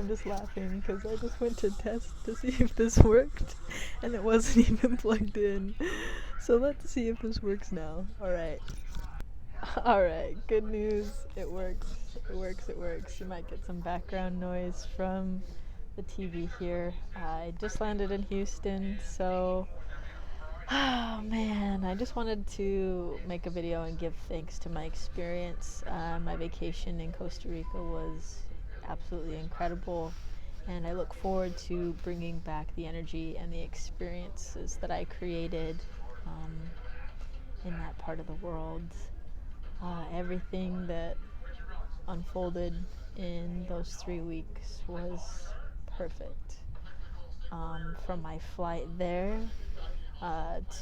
just laughing because I just went to test to see if this worked and it wasn't even plugged in. So let's see if this works now. Alright. Alright, good news. It works. It works, it works. You might get some background noise from the TV here. I just landed in Houston, so oh man, I just wanted to make a video and give thanks to my experience. My vacation in Costa Rica was absolutely incredible, and I look forward to bringing back the energy and the experiences that I created in that part of the world. Everything that unfolded in those 3 weeks was perfect. From my flight there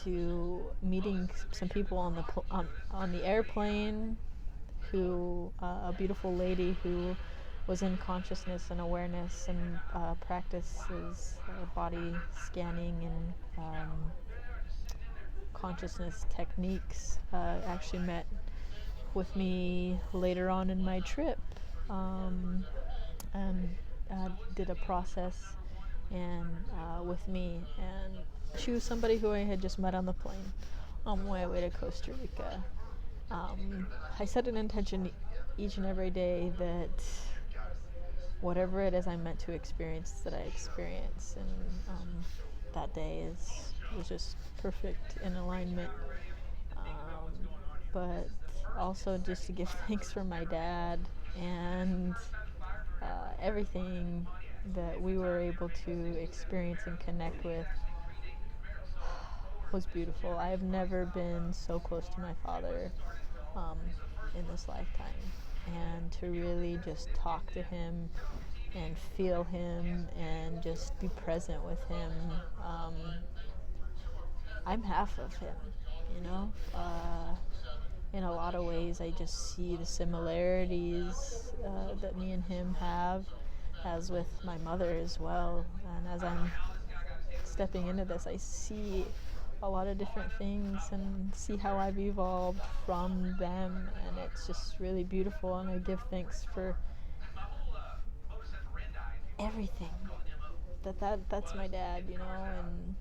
to meeting some people on the airplane, who a beautiful lady who was in consciousness and awareness and practices body scanning and consciousness techniques, actually met with me later on in my trip, and did a process and with me, and she was somebody who I had just met on the plane on my way to Costa Rica. I set an intention each and every day that whatever it is I'm meant to experience, that I experience, and that day was just perfect in alignment. But also just to give thanks for my dad and everything that we were able to experience and connect with was beautiful. I have never been so close to my father in this lifetime, and to really just talk to him and feel him and just be present with him. I'm half of him, you know? In a lot of ways, I just see the similarities that me and him have, as with my mother as well. And as I'm stepping into this, I see a lot of different things and see how I've evolved from them, and it's just really beautiful, and I give thanks for everything. That's my dad, you know, and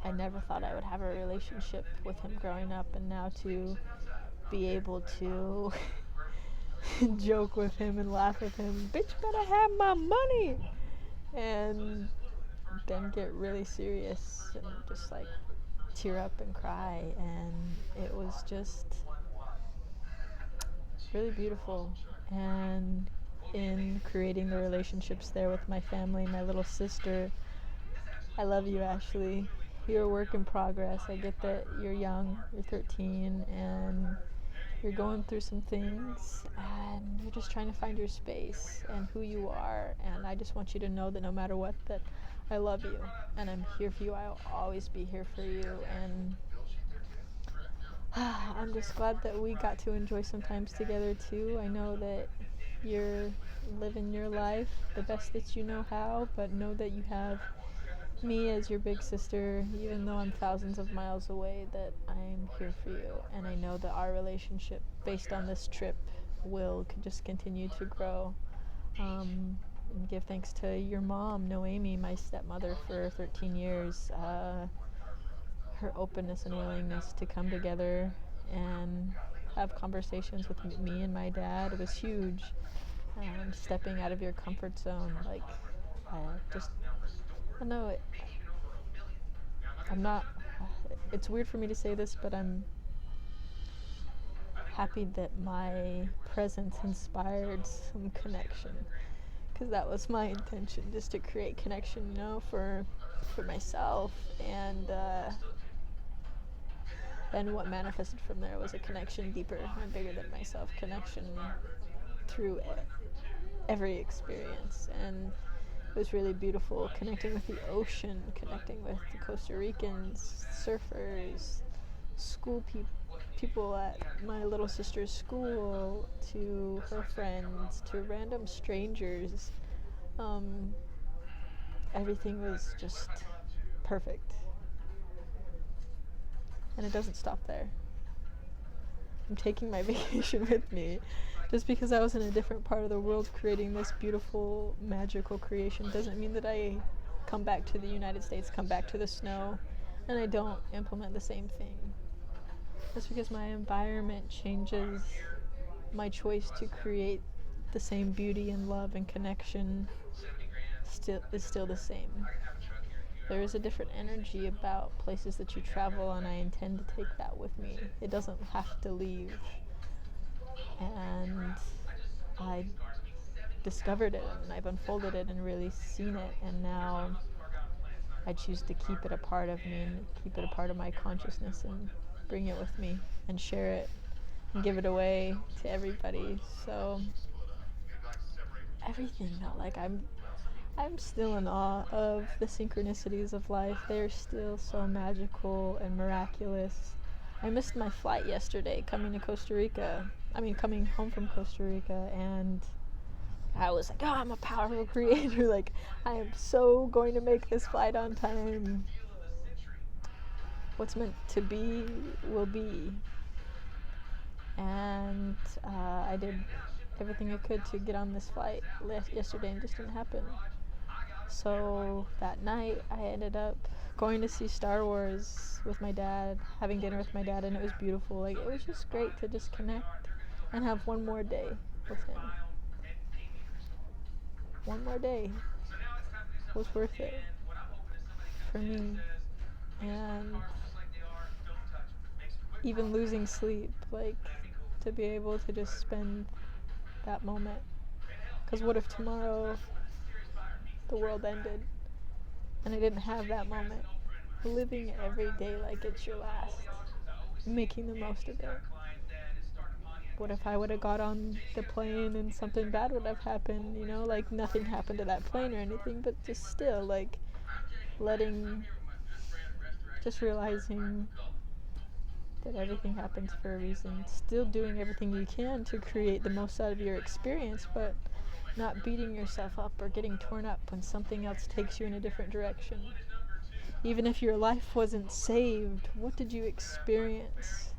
I never thought I would have a relationship with him growing up, and now to be able to joke with him and laugh with him, bitch better have my money, and then get really serious and just like tear up and cry, and it was just really beautiful. And in creating the relationships there with my family, my little sister, I love you, Ashley. You're a work in progress. I get that you're young, you're 13, and you're going through some things, and you're just trying to find your space and who you are. And I just want you to know that no matter what, that I love you, and I'm here for you. I'll always be here for you. And I'm just glad that we got to enjoy some times together too. I know that you're living your life the best that you know how, but know that you have me as your big sister, even though I'm thousands of miles away, that I'm here for you. And I know that our relationship, based on this trip, will just continue to grow. And give thanks to your mom, Noemi, my stepmother for 13 years. Her openness and willingness to come together and have conversations with me and my dad was huge. Stepping out of your comfort zone, like, I know it. I'm not. It's weird for me to say this, but I'm happy that my presence inspired some connection, because that was my intention, just to create connection, you know, for myself. And then what manifested from there was a connection deeper and bigger than myself, connection through every experience. And it was really beautiful, connecting with the ocean, connecting with the Costa Ricans, surfers, school people at my little sister's school, to her friends, to random strangers. Everything was just perfect. And it doesn't stop there. I'm taking my vacation with me Just because I was in a different part of the world creating this beautiful, magical creation doesn't mean that I come back to the United States, come back to the snow, and I don't implement the same thing. Just because my environment changes, my choice to create the same beauty and love and connection is still the same. There is a different energy about places that you travel, and I intend to take that with me. It doesn't have to leave. And I discovered it, and I've unfolded it and really seen it, and now I choose to keep it a part of me and keep it a part of my consciousness and bring it with me and share it and give it away to everybody. So everything though, like I'm still in awe of the synchronicities of life. They're still so magical and miraculous. I missed my flight yesterday coming home from Costa Rica, and I was like, oh, I'm a powerful creator. Like, I am so going to make this flight on time. What's meant to be will be. And I did everything I could to get on this flight yesterday, and it just didn't happen. So that night, I ended up going to see Star Wars with my dad, having dinner with my dad, and it was beautiful. Like, it was just great to just connect and have one more day with him. One more day was worth it for me. And even losing sleep, like, to be able to just spend that moment. Because what if tomorrow the world ended and I didn't have that moment? Living every day like it's your last, making the most of it. What if I would have got on the plane and something bad would have happened, you know, like nothing happened to that plane or anything, but just still, like, just realizing that everything happens for a reason. Still doing everything you can to create the most out of your experience, but not beating yourself up or getting torn up when something else takes you in a different direction. Even if your life wasn't saved, what did you experience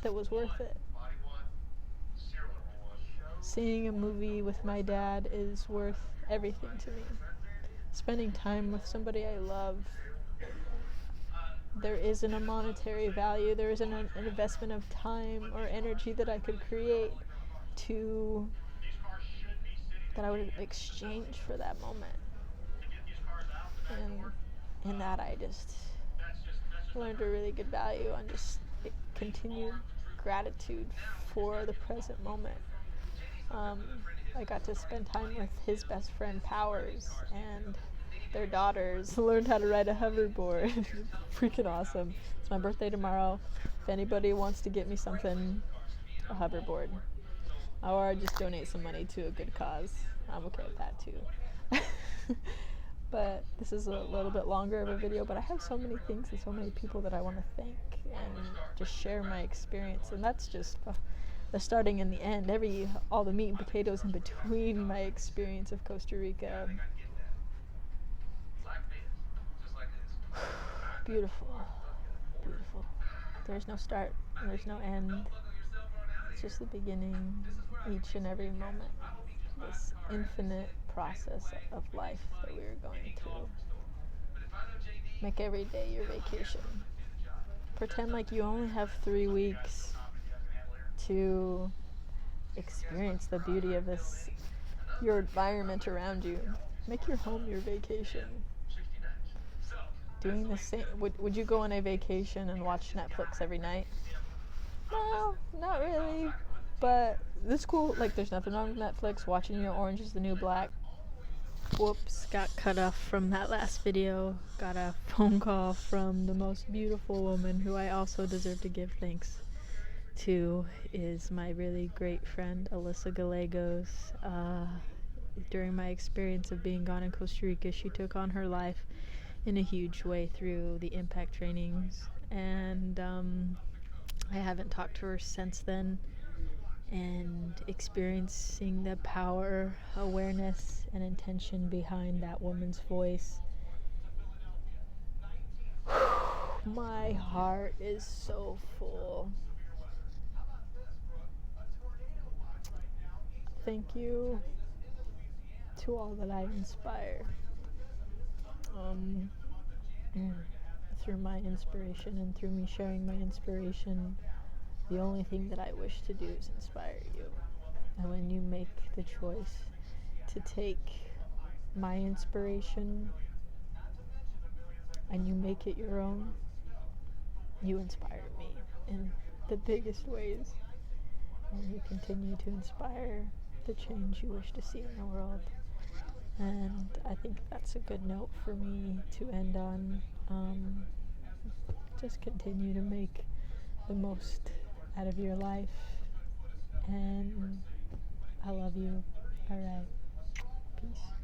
that was worth it? Seeing a movie with my dad is worth everything to me. Spending time with somebody I love, there isn't a monetary value, there isn't an investment of time or energy that I could create that I would exchange for that moment. And in that, I just learned a really good value on just continued gratitude for the present moment. I got to spend time with his best friend Powers and their daughters. Learned how to ride a hoverboard. Freaking awesome. It's my birthday tomorrow. If anybody wants to get me something, a hoverboard, or just donate some money to a good cause, I'm okay with that too. But this is a little bit longer of a video, but I have so many things and so many people that I want to thank and just share my experience, and that's just the starting and the end, all the meat and potatoes in between my experience of Costa Rica. Beautiful, beautiful. There's no start, and there's no end. It's just the beginning, each and every moment. This infinite process of life that we are going through. Make every day your vacation. Pretend like you only have 3 weeks to experience the beauty of your environment around you. Make your home your vacation. Doing the same. Would you go on a vacation and watch Netflix every night? No, not really. But it's cool. Like, there's nothing wrong with Netflix. Watching your Orange is the New Black. Whoops, got cut off from that last video. Got a phone call from the most beautiful woman who I also deserve to give thanks to, is my really great friend Alyssa Gallegos. During my experience of being gone in Costa Rica, she took on her life in a huge way through the impact trainings, and I haven't talked to her since then. And experiencing the power, awareness, and intention behind that woman's voice, my heart is so full. thank you to all that I inspire. Through my inspiration and through me sharing my inspiration, the only thing that I wish to do is inspire you. And when you make the choice to take my inspiration and you make it your own, you inspire me in the biggest ways. And you continue to inspire the change you wish to see in the world. And I think that's a good note for me to end on. Just continue to make the most out of your life. And I love you. Alright. Peace.